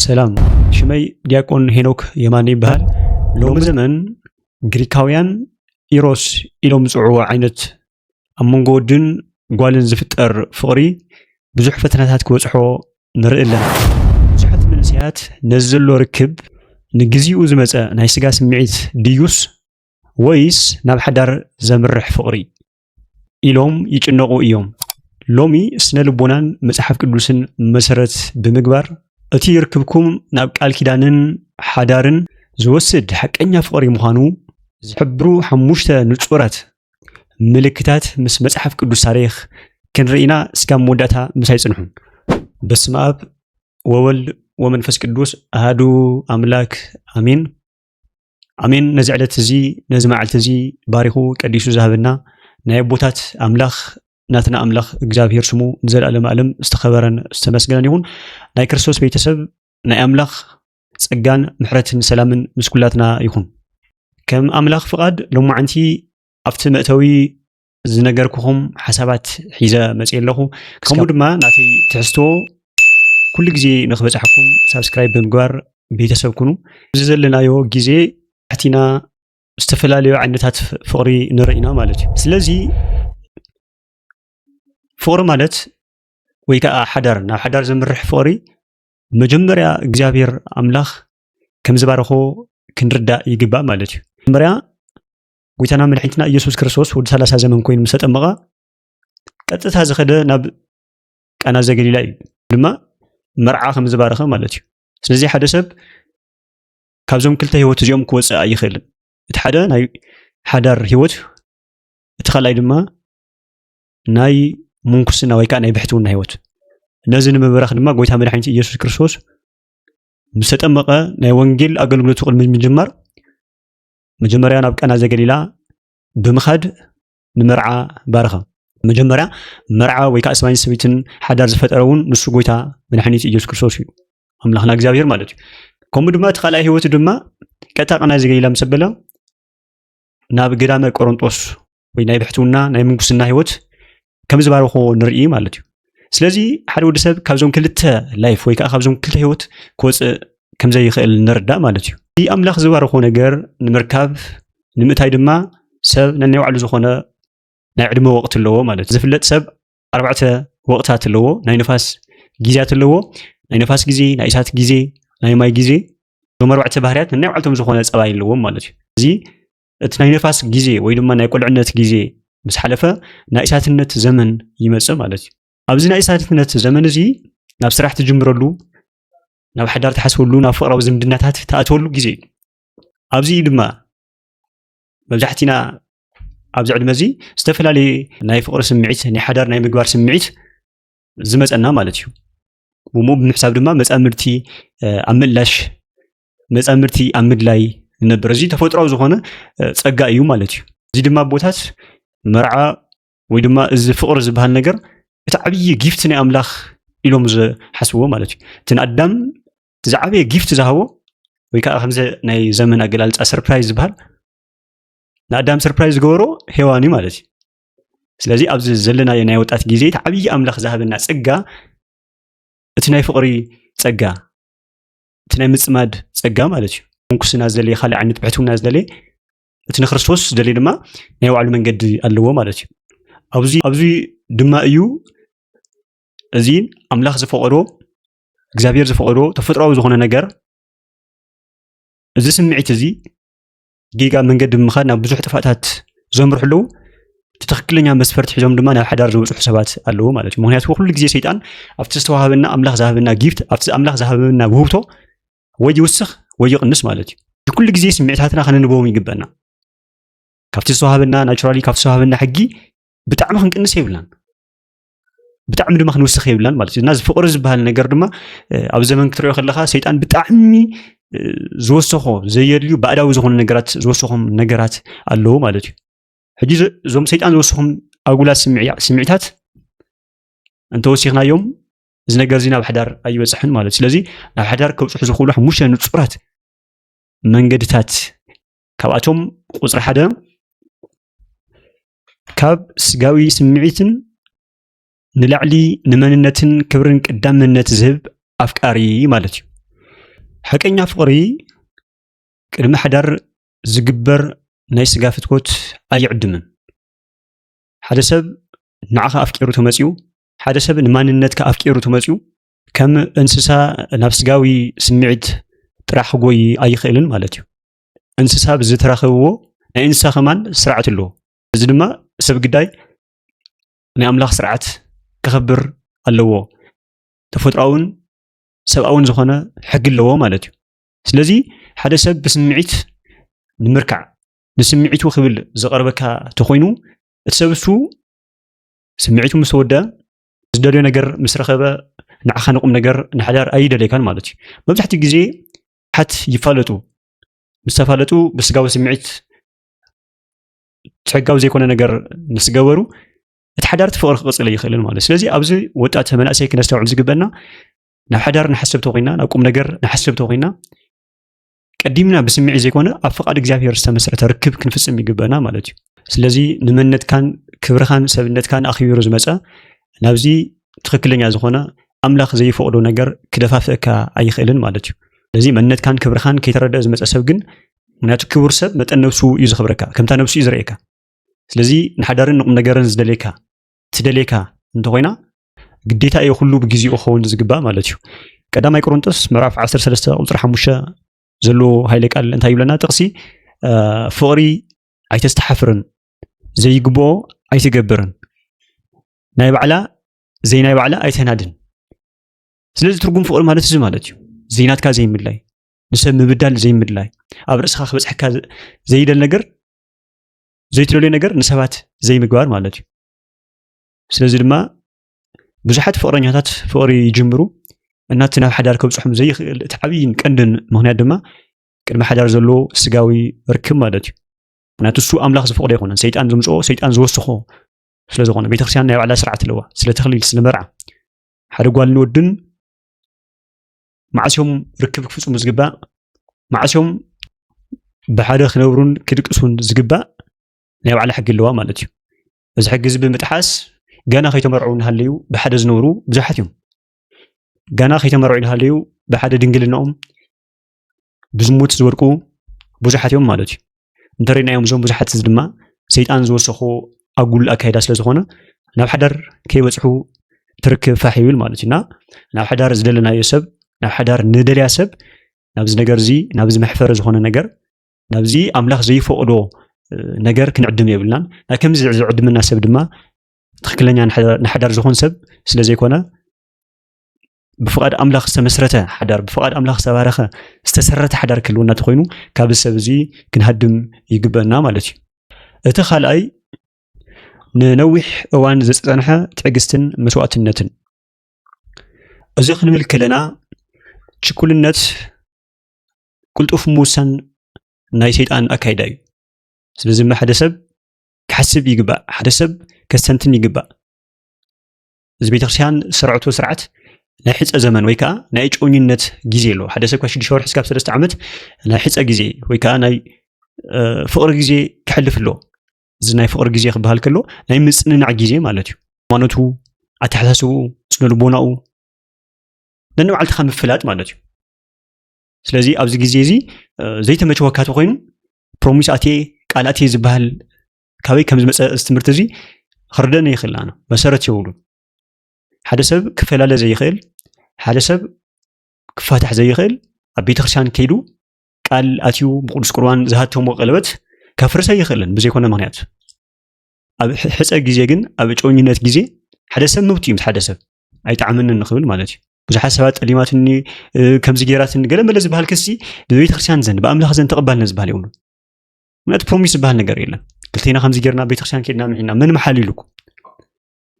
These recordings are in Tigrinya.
ሰላም ሽመይ ዲያቆን ሄኖክ የማነ ይበሃል ሎሚ ዘመን ግሪካውያን ኢሮስ ኢሎም ዝጽውዑ ዓይነት ኣብ መንጎ ወድን ጓልን ዝፍጠር ፍቕሪ ብዙሕ ፈተናታት ክበጽሖ ንርኢ ኣለና። ብዙሓት መንስያት ነዚ ዘሎ ርክብ ንግዚኡ ዝመጸ ናይ ስጋ ስምዒት ድዩስ ወይስ ናብ ሓዳር ዘምርሕ ፍቕሪ ኢሎም ይጭነቑ እዮም። ሎሚ ስነ ልቦናን መጽሓፍ ቅዱስን መሰረት ብምግባር እቲ ይርክብኩም ናብ ቃል ኪዳንን ሓዳርን ዝወስድ ሓቀኛ ፍቕሪ ምዃኑ ዝሕብሩ 5 ንጹራት ምልክታት ምስ መጽሓፍ ቅዱስ ታሪኽ ክንርኢና እስካብ መወዳእታ ምሳይ ጽንሑ። በስመ አብ ወወልድ ወመንፈስ ቅዱስ አሐዱ አምላክ አሜን አሜን። ነዚ ዕለት እዚ ነዚ መዓልቲ እዚ ባሪኹ ቀዲሱ ዝሃበና ናይ ቦታት አምላኽ ናትና አምላኽ እግዚአብሔር ስሙ ንዘለዓለም ዓለም ዝተኸበረን ዝተመስገነን ይሁን። ናይ ክርስቶስ ቤተሰብ ናይ አምላኽ ጸጋን ምሕረትን ሰላምን ምስ ኩላትና ይሁን። ከም አምላኽ ፍቃድ ሎማዓንቲ ኣብቲ መእተዊ ዝነገርኩኹም ሓሳባት ሒዘ መጽእ ኣለኹ። ከምኡ ድማ ናተይ ትሕዝቶ ኩሉ ግዜ ንኽበጽሐኩም ሳብስክራይብ ብምግባር ቤተሰብ ኩኑ። እዚ ዘለናዮ ግዜ ሕቲና ዝተፈላለዩ ዓይነታት ፍቕሪ ንርኢና ማለት እዩ። ስለዚ ፍቕሪ ማለት ወይ ከዓ ሓዳር ናብ ሓዳር ዘምርሕ ፍቕሪ መጀመርያ እግዚአብሔር አምላኽ ከም ዝባረኾ ክንርዳእ ይግባእ ማለት እዩ። መጀመርያ ጎይታና መድሓኒትና ኢየሱስ ክርስቶስ ወዲ 30 ዘመን ኮይኑ ምስ ተጠመቐ ቀጥታ ዝኸደ ናብ ቃና ዘገሊላ እዩ ድማ መርዓ ከም ዝባረኸ ማለት እዩ። ስለዚ ሓደ ሰብ ካብዞም ክልተ ህይወት እዚኦም ክወፅእ ኣይኽእልን። እቲ ሓደ ናይ ሓዳር ህይወት፣ እቲ ካልኣይ ድማ ናይ ምንኩስና ወይ ከዓ ናይ ብሕትውና ህይወት። ነዚ ንምብራኽ ድማ ጎይታ መድሓኒት ኢየሱስ ክርስቶስ ምስ ተጠመቐ ናይ ወንጌል ኣገልግሎቱ ቅድሚ ምጅማር መጀመርያ ናብ ቃና ዘገሊላ ብምኻድ ንመርዓ ባረኸ። መጀመርያ መርዓ ወይ ከዓ ሰብኣይን ሰበይትን ሓዳር ዝፈጠረ እውን ንሱ ጎይታ መድሓኒት ኢየሱስ ክርስቶስ እዩ፣ ኣምላኽና እግዚአብሔር ማለት እዩ። ከምኡ ድማ እቲ ካልኣይ ህይወቱ ድማ ቀጥታ ቃና ዘገሊላ ምስ ኣበለ ናብ ገዳመ ቆሮንጦስ ወይ ናይ ብሕትውና ናይ ምንኩስና ህይወት ከም ዝባረኾ ንርኢ ማለት እዩ። ስለዚ ሓደ ወዲ ሰብ ካብዞም ክልተ ላይፍ ወይ ከዓ ካብዞም ክልተ ህይወት ክወፅእ ከም ዘይኽእል ንርዳእ ማለት እዩ። እዚ ኣምላኽ ዝባረኾ ነገር ንምርካብ ንምእታይ ድማ ሰብ ነናይ ባዕሉ ዝኾነ ናይ ዕድመ ወቕቲ ኣለዎ ማለት እዩ። ዝፍለጥ ሰብ 4 ወቕታት ኣለዎ። ናይ ነፋስ ጊዜያት ኣለዎ፣ ናይ ነፋስ ጊዜ፣ ናይ እሳት ጊዜ፣ ናይ ማይ ጊዜ። እዞም 4 ባህርያት ነናይ ባዕልቶም ዝኾነ ፀባይ ኣለዎም ማለት እዩ። እዚ እቲ ናይ ነፋስ ጊዜ ወይ ድማ ናይ ቆልዕነት ጊዜ ምስ ሓለፈ ናይ እሳትነት ዘመን ይመጽእ ማለት እዩ። ኣብዚ ናይ እሳትነት ዘመን እዚ ናብ ስራሕ ትጅምረሉ፣ ናብ ሓዳር ትሓስበሉ፣ ናብ ፍቕራዊ ዝምድናታት ተኣትወሉ ጊዜ እዩ። ኣብዚ ድማ መብዛሕቲና ኣብዚ ዕድመ እዚ ዝተፈላለየ ናይ ፍቕሪ ስምዒት፣ ናይ ሓዳር ናይ ምግባር ስምዒት ዝመፀና ማለት እዩ። እሞ ብምሕሳብ ድማ መጻምድቲ ኣብ ምእላሽ፣ መጻምድቲ ኣብ ምድላይ ንነብር። እዚ ተፈጥሯዊ ዝኾነ ጸጋ እዩ ማለት እዩ። እዚ ድማ ቦታት መርዓ ወይ ድማ እዚ ፍቕሪ ዝበሃል ነገር እቲ ዓብይ ጊፍት ናይ ኣምላኽ ኢሎም ዝሓስብዎ ማለት እዩ። እቲ ንኣዳም እቲ ዝዓበየ ጊፍት ዝሃቦ ወይ ከዓ ከምዚ ናይ ዘመን ኣገላልፃ ሰርፕራይዝ ዝበሃል ንኣዳም ሰርፕራይዝ ዝገበሮ ሄዋን እዩ ማለት እዩ። ስለዚ ኣብዚ ዘለናዮ ናይ ወጣት ጊዜ እቲ ዓብይ ኣምላኽ ዝሃበና ጸጋ እቲ ናይ ፍቕሪ ጸጋ፣ እቲ ናይ ምጽማድ ጸጋ ማለት እዩ። ምንኩስና ዝደለየ ካልእ ዓይነት ብሕትውና ዝደለየ እቲ ንክርስቶስ ዝደለየ ድማ ናይ ባዕሉ መንገዲ ኣለዎ ማለት እዩ። ኣብዚ ድማ እዩ እዚ ኣምላኽ ዝፈቐዶ እግዚአብሔር ዝፈቐዶ ተፈጥሯዊ ዝኾነ ነገር እዚ ስምዒት እዚ ጌጋ መንገዲ ብምኻድ ናብ ብዙሕ ጥፋታት ዘምርሑ ኣለዉ። እቲ ትክክለኛ መስፈርቲ ሒዞም ድማ ናብ ሓዳር ዝወፅሑ ሰባት ኣለዉ ማለት እዩ። ምክንያቱ ኩሉ ግዜ ሰይጣን ኣብቲ ዝተዋሃበና ኣምላኽ ዝሃበና ጊፍት፣ ኣብቲ ኣምላኽ ዝሃበና ውህብቶ ወይ ይውስኽ ወይ ይቕንስ ማለት እዩ። ኩሉ ግዜ ስምዒታትና ክንንበቦም ይግበአና። ካብቲ ዝተዋሃበና ናቹራሊ ካብቲ ዝተዋሃበና ሕጊ ብጣዕሚ ክንቅንስ የብልናን፣ ብጣዕሚ ድማ ክንውስኽ የብልናን ማለት እዩ። እና እዚ ፍቕሪ ዝበሃል ነገር ድማ ኣብ ዘመን ክትሪኦ ከለኻ ሰይጣን ብጣዕሚ ዝወሰኾ ዘየድልዩ ባዕዳዊ ዝኾኑ ነገራት ዝወሰኾም ነገራት ኣለዉ ማለት እዩ። ሕጂ እዞም ሰይጣን ዝወሰኾም ኣጉላት ስምዒታት እንተወሲኽናዮም እዚ ነገር እዚ ናብ ሓዳር ኣይበፅሕን ማለት እዩ። ስለዚ ናብ ሓዳር ከብፅሑ ዝኽእሉ 5 ንጹራት መንገድታት ካብኣቶም ቁፅሪ 1 ካብ ስጋዊ ስምዒትን ንላዕሊ ንመንነትን ክብርን ቀዳምነት ዝህብ ኣፍቃሪ ማለት እዩ። حقኛ ፍቅሪ ቅድሚ ሓዳር ዝግበር ናይ ስጋ ፍትኮት ኣይዕድምን ሓደ ሰብ ንዓኻ ኣፍቂሩ ተመጺኡ ሓደ ሰብ ንማንነትካ ኣፍቂሩ ተመጺኡ ከም እንስሳ ናብ ስጋዊ ስምዒት ጥራሕ ጎይ ኣይኽእልን ማለት እዩ እንስሳ ብዝተራኸብዎ ናይ እንስሳ ኸማን ስርዓት ኣለዎ እዚ ድማ ሰብ ግዳይ ናይ ኣምላኽ ስርዓት ክኽብር ኣለዎ ተፈጥሮውን ሰብኣውን ዝኾነ ሕጊ ኣለዎ ማለት እዩ ስለዚ ሓደ ሰብ ብስምዒት ንምርካዕ ንስምዒቱ ክብል ዝቐርበካ ተኾይኑ እቲ ሰብ እሱ ስምዒቱ ምስ ተወድአ ዝደልዮ ነገር ምስ ረኸበ ንዓኻ ንቁም ነገር ንሓዳር ኣይደለይካን ማለት እዩ መብዛሕትኡ ግዜ ሓት ይፋለጡ ምስ ተፋለጡ ብስጋዊ ስምዒት ሕጋዊ ዘይኮነ ነገር ምስ ገበሩ እቲ ሓዳር ፍቅሪ ክቕፅል ይኽእልን ማለት ስለዚ ኣብዚ ወጣት መናእሰይ ክነስተውዕል ዝግበአና ናብ ሓዳር ንሓስብ ተኾይና ናብ ቁም ነገር ንሓስብ ተኾይና ቀዲምና ብስምዒት ዘይኮነ ኣብ ፍቓድ እግዚኣብሔር ዝተመስረተ ርክብ ክንፍጽም ይግበአና ማለት እዩ ስለዚ ንመነትካን ክብርኻን ሰብነትካን ኣኽቢሩ ዝመፀ ናብዚ ትክክለኛ ዝኾነ ኣምላኽ ዘይፈቕዶ ነገር ክደፋፍአካ ኣይኽእልን ማለት እዩ ስለዚ መንነትካን ክብርኻን ከይተረድአ ዝመፀ ሰብ ግን ምክንያቱ ክቡር ሰብ መጠን ነብሱ እዩ ዝኽብረካ ከምታ ነብሱ እዩ ዝርአየካ ስለዚ ንሓዳርን ንቁም ነገርን ዝደልየካ ትደልየካ እንተኾይና ግዴታ እየ ኩሉ ብግዚኡ ክኸውን ዝግባእ ማለት እዩ ቀዳማይ ቆሮንጦስ ምዕራፍ 13 ቁፅሪ 5 ዘሎ ሃይለ ቃል እንታይ ይብለና ጥቕሲ ፍቕሪ ኣይተስተሓፍርን ዘይግብኦ ኣይትገብርን ናይ ባዕላ ዘይናይ ባዕላ ኣይተናድን ስለዚ ትርጉም ፍቕሪ ማለት እዚ ማለት እዩ ዘይናትካ ዘይምላይ ንሰብ ምብዳል ዘይምላይ ኣብ ርእስኻ ክበፅሐካ ዘይደል ነገር ዘይትደልዮ ነገር ንሰባት ዘይምግባር ማለት እዩ ስለዚ ድማ ብዙሓት ፍቕረኛታት ፍቕሪ ይጅምሩ እናቲ ናብ ሓዳር ከብፅሖም ዘይኽእል እቲ ዓብይን ቀንድን ምክንያት ድማ ቅድሚ ሓዳር ዘሎ ስጋዊ ርክብ ማለት እዩ ምክንያቱ እሱ ኣምላኽ ዝፈቕዶ ኣይኮነን ሰይጣን ዝምፅኦ ሰይጣን ዝወስኾ ስለዝኾነ ቤተክርስትያን ናይ ባዕላ ስርዓት ኣለዋ ስለ ተኽሊል ስለ መርዓ ሓደ ጓልን ወድን ማዕስዮም ርክብ ክፍፅሙ ዝግባእ ማዕስዮም ብሓደ ክነብሩን ክድቅሱን ዝግባእ ናይ ባዕላ ሕጊ ኣለዋ ማለት እዩ እዚ ሕጊ እዚ ብምጥሓስ ገና ከይተመርዑ እናሃለዩ ብሓደ ዝነብሩ ብዙሓት እዮም ገና ከይተመርዑ እናሃለዩ ብሓደ ድንግልናኦም ብዝሙት ዝወድቁ ብዙሓት እዮም ማለት እዩ እንተሪእናዮም እዞም ብዙሓት እዚ ድማ ሰይጣን ዝወሰኾ ኣጉል ኣካይዳ ስለ ዝኾነ ናብ ሓዳር ከይበፅሑ ትርክብ ፋሕ ይብል ማለት እዩ ናብ ሓዳር ዝደለናዮ ሰብ ናብ ሓዳር ንደልያ ሰብ ናብዚ ነገር እዚ ናብዚ መሕፈሪ ዝኾነ ነገር ናብዚ ኣምላኽ ዘይፈቕዶ ነገር ክንዕድም የብልናን ናብ ከምዚ ዝዕድመና ሰብ ድማ ትክክለኛ ንሓዳር ዝኾን ሰብ ስለ ዘይኮነ ብፍቓድ ኣምላኽ ዝተመስረተ ሓዳር ብፍቓድ ኣምላኽ ዝተባረኸ ዝተሰረተ ሓዳር ክህልወና ተኾይኑ ካብ ሰብ እዚ ክንሃድም ይግበአና ማለት እዩ እቲ ካልኣይ ንነዊሕ እዋን ዘፀንሐ ትዕግስትን መስዋዕትነትን እዚ ክንብል ከለና ችኩልነት ቁልጡፍ ምውሳን ናይ ሰይጣን ኣካይዳ እዩ ስለዚ ሓደ ሰብ ክሓስብ ይግባእ ሓደ ሰብ ከስተንትን ይግባእ እዚ ቤተክርስትያን ስርዓቱ ስርዓት ናይ ሕፀ ዘመን ወይ ከዓ ናይ ጮኝነት ግዜ ኣሎ ሓደ ሰብ ካብ 6 ወርሒ እስካብ 3 ዓመት ናይ ሕፀ ግዜ ወይ ከዓ ናይ ፍቕሪ ግዜ ክሕልፍ ኣሎ እዚ ናይ ፍቕሪ ግዜ ክበሃል ከሎ ናይ ምፅንናዕ ግዜ ማለት እዩ ሃይማኖቱ ኣተሓሳስቡ ስነ ልቦናኡ ነንባዕልትኻ ምፍላጥ ማለት እዩ ስለዚ ኣብዚ ግዜ እዚ ዘይተመቸወካ ተኾይኑ ፕሮሚስ ኣትየ ቃል ኣትየ ዝበሃል ካበይ ከም ዝመፀ እዚ ትምህርቲ እዚ ክርደአና ይኽእልና ነው መሰረት የብሉ ሓደ ሰብ ክፈላለ ዘይኽእል ሓደ ሰብ ክፋታሕ ዘይኽእል ኣብ ቤተክርስትያን ከይዱ ቃል ኣትዩ ብቅዱስ ቁርባን ዝሃተሞ ቀለበት ካፍርሰ ይኽእልን ብዘይኮነ ምክንያት ኣብ ሕፀ ግዜ ግን ኣብ ጮኝነት ግዜ ሓደ ሰብ መብቱ እዩ ሓደ ሰብ ኣይጣዕምንን ንኽብል ማለት እዩ ብዙሓት ሰባት ጠሊማትኒ ከምዚ ጌራትኒ ገለመለ ዝበሃል ክሲ ብቤተክርስትያን ዘንድ ብኣምላኽ ዘንድ ተቐባልነ ዝበሃል የብሉ ምክንያቱ ፕሮሚስ ዝበሃል ነገር የለን ክልቴና ከምዚ ጌርና ቤተክርስትያን ከይድና ምሒና መን መሓሊሉኩ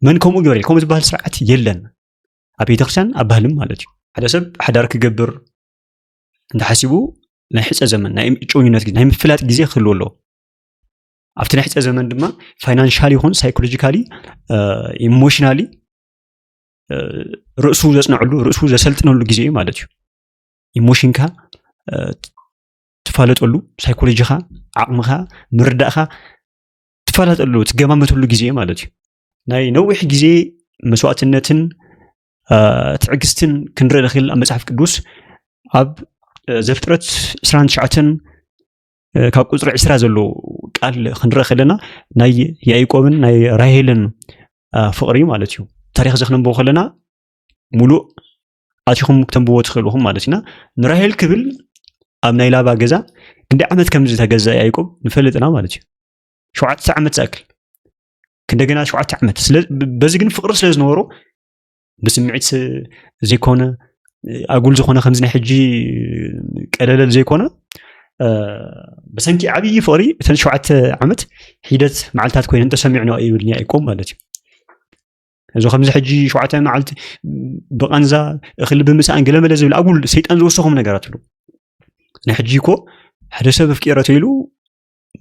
መን ከምኡ ግበር ከምኡ ዝበሃል ስርዓት የለን ኣብ ቤተክርስትያን ኣብ ባህልም ማለት እዩ ሓደ ሰብ ሓዳር ክገብር እንተሓሲቡ ናይ ሕፀ ዘመን ናይ ጮኝነት ግዜ ናይ ምፍላጥ ግዜ ክህልዎ ኣለዎ ኣብቲ ናይ ሕፀ ዘመን ድማ ፋይናንሻሊ ይኹን ሳይኮሎጂካሊ ኢሞሽናሊ ርእሱ ዘጽንዕሉ ርእሱ ዘሰልጥነሉ ግዜ ማለት እዩ ኢሞሽንካ ትፋለጠሉ ሳይኮሎጂካ ዓቕምካ ምርዳእካ ትፋለጠሉ ትገማመተሉ ግዜ ማለት እዩ ናይ ነዊሕ ግዜ መስዋዕትነትን ትዕግስትን ክንርኢ ንኽእል ኣብ መጽሓፍ ቅዱስ ኣብ ዘፍጥረት 29 ካብ ቁፅሪ 20 ዘሎ ቃል ክንረአ ከለና ናይ ያዕቆብን ናይ ራሄልን ፍቅሪ ማለት እዩ ታሪክ ዘክንብቦ ከለና ሙሉእ ኣቲኹም ክትንብቦ ትኽእልኹም ማለት ኢና ንራሄል ክብል ኣብ ናይ ላባ ገዛ ክንደይ ዓመት ከም ዝተገዛ ያዕቆብ ንፈልጥና ማለት እዩ 7 ዓመት ዝኣክል እንደገና 7 ዓመት በዚ ግን ፍቅሪ ስለ ዝነበሮ ብስምዒት ዘይኮነ ኣጉል ዝኾነ ከምዚ ናይ ሕጂ ቀለለል ዘይኮነ በሰንኪ ዓብይ ፍቅሪ እተን 7 ዓመት ሂደት መዓልታት ኮይነን ተሰሚዕና ይብልኒ ያዕቆብ ማለት እዩ እዞ ከምዚ ሕጂ 7 መዓልቲ ብቐንዛ እኽሊ ብምሳእን ገለመለ ዝብል ኣጉል ሰይጣን ዝወሰኹም ነገራት ኣሎ ናይ ሕጂ እኮ ሓደ ሰብ ፍቂረት ኢሉ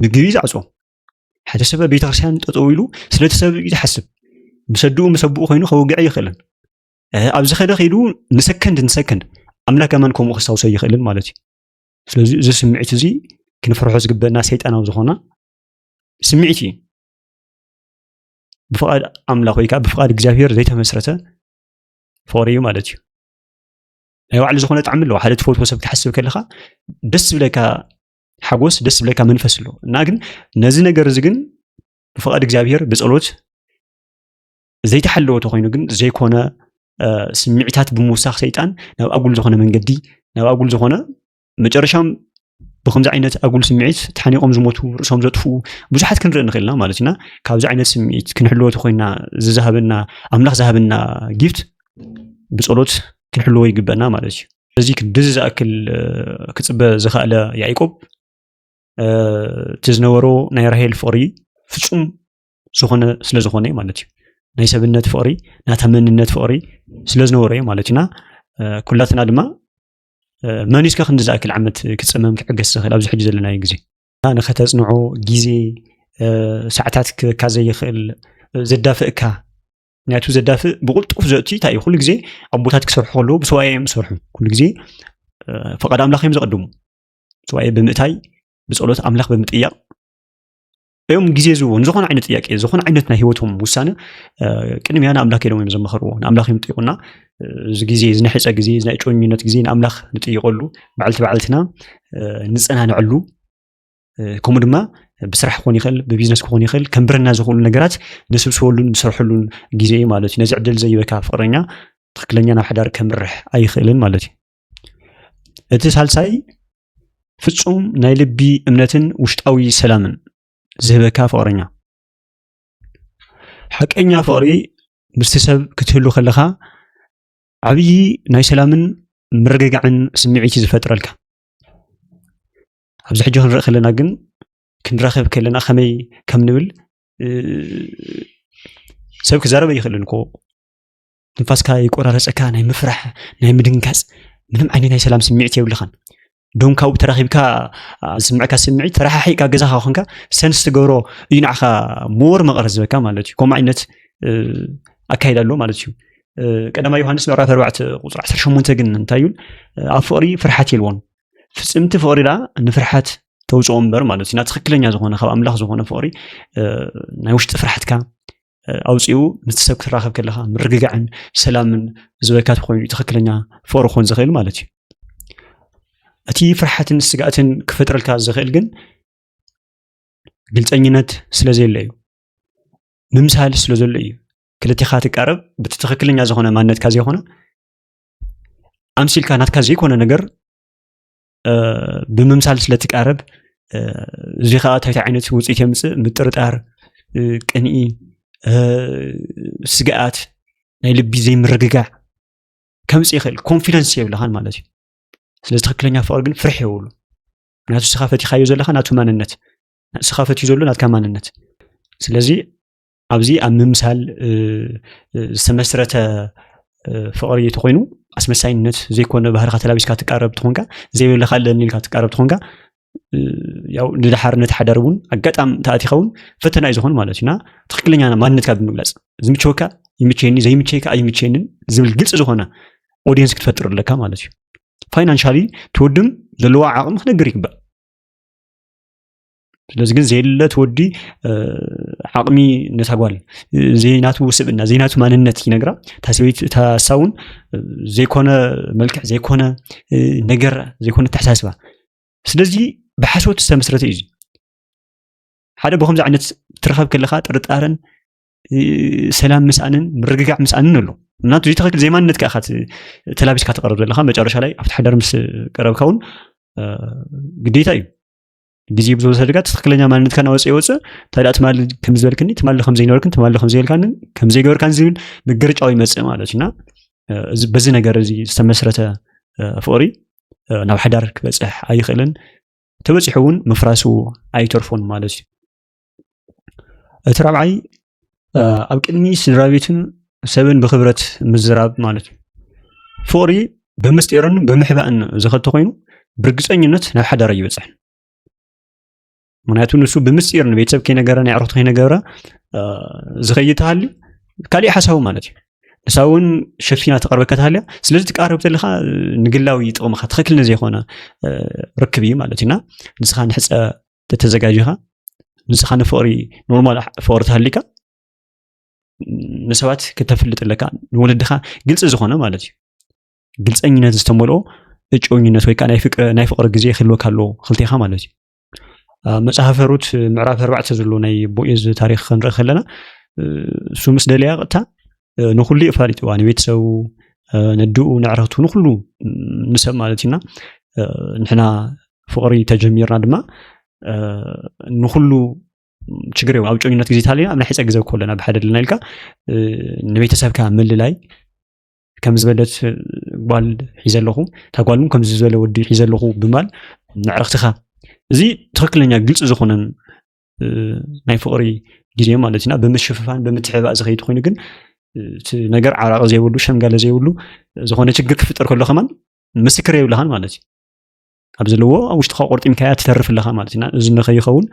ምግቢ ዝዓፅኦ ሓደ ሰብ ቤተክርስትያን ጠጠው ኢሉ ስለቲ ሰብ ይሓስብ ብሰድኡ መሰብኡ ኮይኑ ከውግዕ ይኽእልን ኣብዚ ኸደ ኺዱ ንሰከንድ ኣምላክ ኣማን ከምኡ ክሳውሰ ይኽእልን ማለት እዩ ስለዚ እዚ ስምዒት እዚ ክንፈርሖ ዝግበአና ሰይጣናዊ ዝኾነ ስምዒት እዩ بفقد أملاك ويكا بفقد إجابير زي تمسرته فوري مالتي أيوة على زخونة تعمل له حالة فوت وسب تحسب كلها دس بلك حجوس دس بلك منفس له ناقن نزنا جرزجن بفقد إجابير بسألوت زي تحلو تقولين جن زي كونه سمعتات بموسخ سيطان نو أقول زخونة من جدي نو أقول زخونة مجرشام بخمس عينات أقول سمعت تحني قوم زموتو رسوم زطفو بزحات كنرأي نخلنا مالتنا كابز عينات سمعت كنحلوه تخوينا ذهبنا أملاخ ذهبنا جيفت بسألوت كنحلوه يقبلنا مالتي زيك دز أكل كتب زخاء يعقوب تزنورو نيرهيل فوري فتصوم زخونة سلا زخونة مالتي نيسب النت فوري ناتمن النت فوري سلا زنوري مالتنا كلاتنا دما مانيس كخن زاكل عمت كتصمم كعقس خل ابز حج زلنا يجزي انا ختزنعو غيزي ساعات كازي يخل زدافئكا نياتو زدافئ بقلطف زاتي تاي كل غزي ابوتات كسرحولو بسوايم سرحو كل غزي فقد املاخيم زقدمو سواي بمئتاي بصلوت املاخ بمطياق يوم غزي زو نزخون عينت ጥያቄ زخون عينتنا ህይወቶም ውሳነ ቅድሚያ ንኣምላኽ ኢሎም እዮም ዘመኽርዎ ንኣምላኽ እዮም ጥይቁና እዚ ግዜ ዝነሕፀ ግዜ ናይ ጮኝነት ግዜ ንኣምላኽ ንጥይቀሉ ባዕልትና ንጸናንዕሉ ከምኡ ድማ ብስራሕ ክኾን ይኽእል ብቢዝነስ ክኾን ይኽእል ከምብረና ዝኽእሉ ነገራት ንስብስበሉን ንሰርሐሉን ግዜ ማለት እዩ ነዚ ዕድል ዘይበካ ፍቅረኛ ትክክለኛ ናብ ሓዳር ከምርሕ ኣይኽእልን ማለት እዩ እቲ ሳልሳይ ፍጹም ናይ ልቢ እምነትን ውሽጣዊ ሰላምን زهبكا فقرنا حقኛ فقري مستسب كتهلو خلخا عبي ناي سلامن مرغغعن سمعيتي زفطرلكا ابز حجو نرخ لنا كن كنرخب كلنا خمي كم نبل سب كزارب يخلنكو نفاسكا يقرارصكا ناي مفرح ناي مدنكاس منم عيني ناي سلام سمعيتي يبلخان دون كاو تراخيبكا سمعك سمعي تراحيكا غزاها خنكا سنس تغورو ينعخا مور مقرزبكا مالتي كوم عينت اكايدالو مالتي قدما يوحنس ምዕራፍ 4 ቁጥር 18 ግን እንታዩን አፍሪ ፍርሓት ይልዎን ፍጽምቲ ፍቅሪ ላ ንፍርሓት ተውጽኦ እምበር ማለት ነው ትክክለኛ ዝኾነ ካብ ኣምላኽ ዝኾነ ፍቅሪ ናይ ውሽጢ ፍርሓትካ ኣውጽኡ ምትሰብ ክትራኸብ ከለኻ ምርግጋዕን ሰላምን ዝበካት ኮይኑ ትክክለኛ ፍቅሪ ኾን ዝኽእል ማለት እዩ እቲ ፍርሓትን ስጋኣትን ክፈጥረልካ ዝኽእል ግን ግልጸኝነት ስለዘለ እዩ ምምሳል ስለዘለ እዩ ክልቲኻ ትቀርብ ብትክክለኛ ዝኾነ ማንነትካ ዘይኾነ ኣምሲልካ ናትካ ዘይኮነ ነገር ብምምሳል ስለትቀርብ እዚ ከዓ እንታይ ዓይነት ውጽኢት የምጽእ ምጥርጣር ቅንኢ ስጋኣት ናይ ልቢ ዘይምርግጋዕ ከምጽ ይኽእል ኮንፊደንስ የብልኻን ማለት እዩ ስለዚ ትክክለኛ ፍቅሪ ግን ፍርሕ ይውሉ ናቱ ስኻፈት ይኻዮ ዘለኻ ናቱ ማንነት ስኻፈት ይዘሉ ናትካ ማንነት ስለዚ ኣብዚ ኣብ ምምሳል ዝተመስረተ ፍቅሪ ተኮይኑ ኣስመሳይነት ዘይኮነ ባህርካ ተላቢስካ ትቃረብ ትኾንካ ዘይብለካ ለኒልካ ትቃረብ ትኾንካ ያው ንድሓርነት ሓዳርውን ኣጋጣም ተኣቲኸውን ፈተና ይዝኾን ማለት እዩ ትክክለኛ ማንነትካ ብምግላጽ ዝምችወካ ይምቸኒ ዘይምቸይካ ኣይምቸንን ዝብል ግልጽ ዝኾነ ኦዲየንስ ክትፈጥረለካ ማለት እዩ ፋይናንሻሊ ትወድም ዘለዋ ዓቕም ክነግር ይግባእ ስለዚህ ግን ዘይለት ወዲ ዓቕሚ ነታጓል ዘይናቱ ውስብና ዘይናቱ ማንነት ይነግራ ታስቤት ታሳውን ዘይኮነ መልክዕ ዘይኮነ ነገር ዘይኮነ ተሕሳስባ ስለዚህ በሐሶት ዝተመስረተ እዩ ሓደ በከምዚ ዓይነት ትረኸብ ከለኻ ጥርጣረን ሰላም ምስአንን ምርግጋዕ ምስአንን ኣሎ እናቱ ዘይተኸክል ዘይማንነት ካኻት ተላቢስካ ተቀርብ ዘለኻ መጨረሻ ላይ ኣብቲ ሓዳር ምስ ቀረብካውን ግዴታ እዩ ጊዜ ብዙ ሰድጋት ትክክለኛ ማንነት ካናወጽ ይወጽ ታዲያት ማል ከም ዝበልክኒ ትማል ከም ዘይኖርክን ትማል ከም ዘይልካን ከም ዘይገበርካን ዝብል ምግርጫው ይመጽእ ማለትና በዚ ነገር እዚ ዝተመስረተ ፍቅሪ ናብ ሓዳር ክበጽሕ ኣይኽእልን ተበጽሑን መፍራሱ ኣይተርፎን ማለት እዩ እቲ ራብዓይ ኣብ ቅድሚ ስድራቤትን ሰብን ብኽብረት ምዝራብ ማለት ፍቅሪ ብምስጢርን ብምሕባእን ዝኸተ ኮይኑ ብርግጸኝነት ናብ ሓዳር ይበጽሕ ምክንያቱ ንሱ ብምስጢር ንቤተሰብ ከይነገረ ናይ ዕረፍቲ ከይነገረ ዝኸይተሃሊ ካልእ ሓሳቡ ማለት እዩ ንሳውን ሸፊና ተቐርበካ ተሃልያ ስለዚ ትቃረብ ዘለኻ ንግላዊ ጥቕምካ ትኽክል ዘይኮነ ርክብ እዩ ማለት ኢና ንስኻ ንሕፀ ተዘጋጅኻ ንስኻ ንፍቅሪ ኖርማል ፍቅሪ ተሃሊካ ንሰባት ከተፍልጥ ኣለካ ንወለድኻ ግልጽ ዝኾነ ማለት እዩ ግልጸኝነት ዝተመልኦ እጮኝነት ወይ ከዓ ናይ ፍቅሪ ግዜ ክህልወካ ኣለዎ ክልቴኻ ማለት እዩ መጽሓፈ ሩት ምዕራፍ 4 ዘሎ ናይ ቦዔዝ ታሪኽ ክንርኢ ከለና እሱ ምስ ደልያ ቅታ ንኹሉ ይፋሊጥዋ ንቤተሰቡ ነድኡ ንዕረቱ ንኹሉ ንሰብ ማለት ኢና ንሕና ፍቅሪ ተጀሚርና ድማ ንኹሉ ችግር እዩ ኣብ ጮኝነት ግዜ ታሊና ኣብ ናይ ሕፀ ግዜ ኮለና ብሓደ ደልና ኢልካ ንቤተሰብካ ምልላይ ከም ዝበለት ጓል ሒዘለኹ ታጓልም ከም ዝበለ ወዲ ሒዘለኹ ብማል ንዕረኽትኻ እዚ ትክክለኛ ግልጽ ዝኾነን ናይ ፍቅሪ ግዜ ማለት ኢና ብምሽፍፋን ብምትሕባእ ዝኸይድ ኮይኑ ግን እቲ ነገር ዓራቕ ዘይብሉ ሸምጋለ ዘይብሉ ዝኾነ ችግር ክፍጠር ከሎ ከማን ምስክር የብልኻን ማለት እዩ ኣብ ዘለዎ ኣብ ውሽጥኻ ቆርጢምካ ትተርፍ ኣለኻ ማለት ኢና እዚ ንኸይኸውን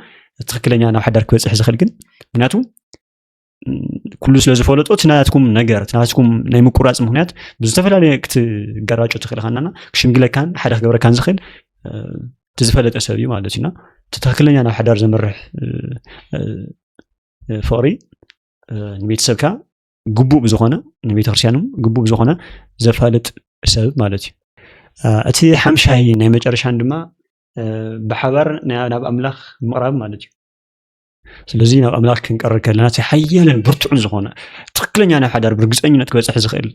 ትክክለኛ ናብ ሓዳር ክበጽሕ ዝኽእል ግን ምክንያቱ ኩሉ ስለ ዝፈለጦ ትናትኩም ነገር ትናትኩም ናይ ምቁራጽ ምክንያት ብዝተፈላለየ ክትገራጮ ትኽእል ኻናና ክሽምግለካን ሓደ ክገብረካን ዝኽእል ትዝፈለጠ ሰብ እዩ ማለት ኢና ትክክለኛ ናብ ሓዳር ዘመርሕ ፍቅሪ ንቤተሰብካ ግቡእ ብዝኾነ ንቤተክርስትያንም ግቡእ ብዝኾነ ዘፋልጥ ሰብ ማለት እዩ እቲ ሓምሻይ ናይ መጨረሻን ድማ ብሓባር ናብ ኣምላኽ ምቕራብ ማለት እዩ ስለዚ ናብ ኣምላኽ ክንቀርብ ከለና እቲ ሓያልን ብርቱዕን ዝኾነ ትክክለኛ ናብ ሓዳር ብርግጸኝነት ክበጽሕ ዝኽእል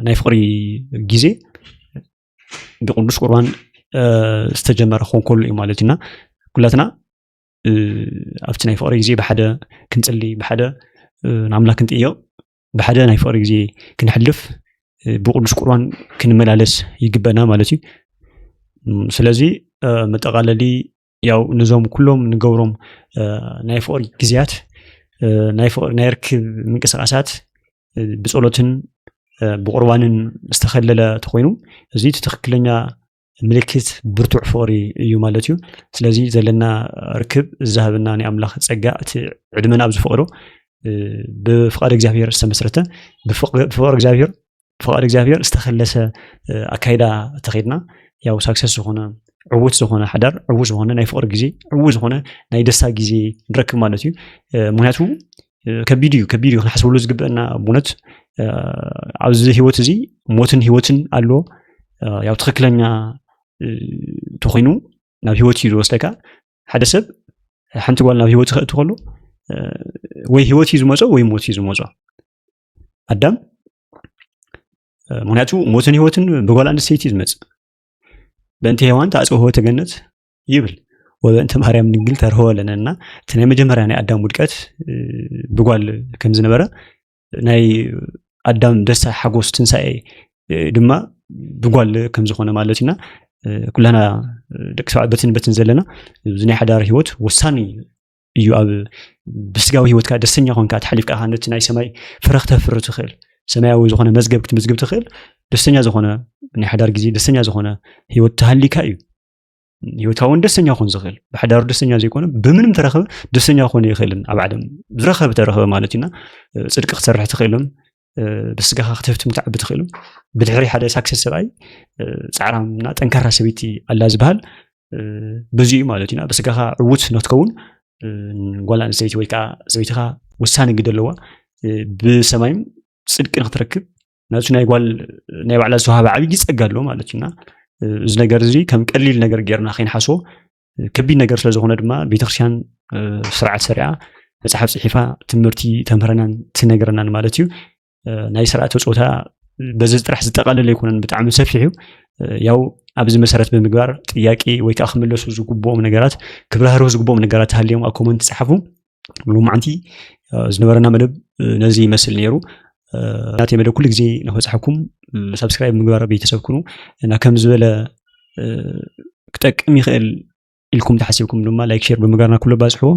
ናይ ፍቅሪ ግዜ ብቅዱስ ቁርባን ዝተጀመረ ኾን ከሎ እዩ ማለት ኢና ኩላትና ኣብቲ ናይ ፍቅሪ ግዜ ብሓደ ክንጽሊ ብሓደ ንኣምላኽ ክንጥይቕ ብሓደ ናይ ፍቅሪ ግዜ ክንሕልፍ ብቅዱስ ቁርባን ክንመላለስ ይግበና ማለት እዩ ስለዚ መጠቃለሊ ያው ንዞም ኩሎም ንገብሮም ናይ ፍቅሪ ግዜያት ናይ ርክብ ምንቅስቃሳት ብጸሎትን ብቁርባንን ዝተኸለለ ተኮይኑ እዚ ትክክለኛ ምልክት ብርቱዕ ፍቅሪ እዩ ማለት እዩ ስለዚ ዘለና ርክብ ዝሃብና ናይ ኣምላኽ ጸጋ እቲ ዕድመና ኣብ ዝፈቅዶ ብፍቃድ እግዚአብሔር ዝተመስረተ ብፍቅር እግዚአብሔር ዝተኸለሰ ኣካይዳ ተኸይድና ያው ሳክሰስ ዝኾነ ዕውት ዝኾነ ሓዳር ዕውት ዝኾነ ናይ ፍቅሪ ግዜ ዕውት ዝኾነ ናይ ደስታ ግዜ ንረክብ ማለት እዩ ምክንያቱ ከቢድ እዩ ክንሓስበሉ ዝግበአና ብእውነት ኣብዚ ህይወት እዚ ሞትን ህይወትን ኣሎ ያው ትክክለኛ ተኮይኑ ናብ ህይወት እዩ ዝወስደካ ሓደ ሰብ ሓንቲ ጓል ናብ ህይወት ክእቱ ከሎ ወይ ህይወት እዩ ዝመጾ ወይ ሞት እዩ ዝመጾ ኣዳም ምክንያቱ ሞትን ህይወትን ብጓል ኣንስተይቲ ዝመጽእ በእንተ ሔዋን ተአጽውዖ ተገነት ይብል ወበእንተ ማርያም ድንግል ተርሆ ለነና እቲ ናይ መጀመርያ ናይ ኣዳም ውድቀት ብጓል ከም ዝነበረ ናይ ኣዳም ደስታ ሓጎስ ትንሳኤ ድማ ብጓል ከም ዝኾነ ማለት ኢና ኩላና ደቂ ሰባት በትን ዘለና እዚ ናይ ሓዳር ህይወት ወሳኒ እዩ ኣብ ብስጋዊ ህይወትካ ደስተኛ ኮንካ ተሓሊፍካ ነቲ ናይ ሰማይ ፍረኽ ተፍሪ ትኽእል ሰማያዊ ዝኾነ መዝገብ ክትምዝግብ ትኽእል ደስተኛ ዝኾነ ናይ ሓዳር ግዜ ደስተኛ ዝኾነ ህይወት ተሃሊካ እዩ ህይወትካ እውን ደስተኛ ኮን ዝኽእል ብሓዳር ደስተኛ ዘይኮነ ብምንም ተረኸበ ደስተኛ ኮን ይኽእልን ኣብ ዓለም ዝረኸበ ተረኸበ ማለት ኢና ጽድቂ ክትሰርሕ ትኽእልን ብስጋኻ ክትፍትምታዕ ብትኽእልን ብድሕሪ ሓደ ሳክሰስ ሰብኣይ ጻዕራምና ጠንካራ ሰበይቲ ኣላ ዝበሃል بزي مالتنا بس كها عوت نتكون قال أن سويت ويكا سويتها وسان قدلوا بسمايم صدق نتركب ناسنا يقول نيو على سوها بعيد يسأل له مالتنا زنا جرزي كم قليل نجر جرنا خين حسو كبي نجر سلزقنا دما بيتخشان سرعة صحاب صحيفة تمرتي تمرنا تنجرنا مالتيو ناي سرعة وصوتها بزز راح تقلل اللي يكون بتعامل سفيحو ያው አብዝ መሰረት በመግባር ጥያቄ ወይ ካخملሱ ዝጉቦም ነገራት ክብራህሮ ዝጉቦም ነገራት ሃልዮም ኮሜንት ጽሐፉ ሉማንቲ ዝነበረና መደብ ነዚ ይመስል ነይሩ ናቴ መደብ ኩል ግዜ ነው ጽሐኩም ሰብስክራይብ ምግባር ቤተሰብኩኑ እና ከም ዝበለ ክጠቅም ይኽእል ኢልኩም ተሐሲብኩም ድማ ላይክ ሼር በመጋርና ኩሉ ባጽሖ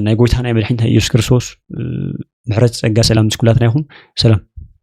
ናይ ጎይታና መድኃኒትና ኢየሱስ ክርስቶስ ምሕረት ጸጋ ሰላም ዝኩላትና ይሁን ሰላም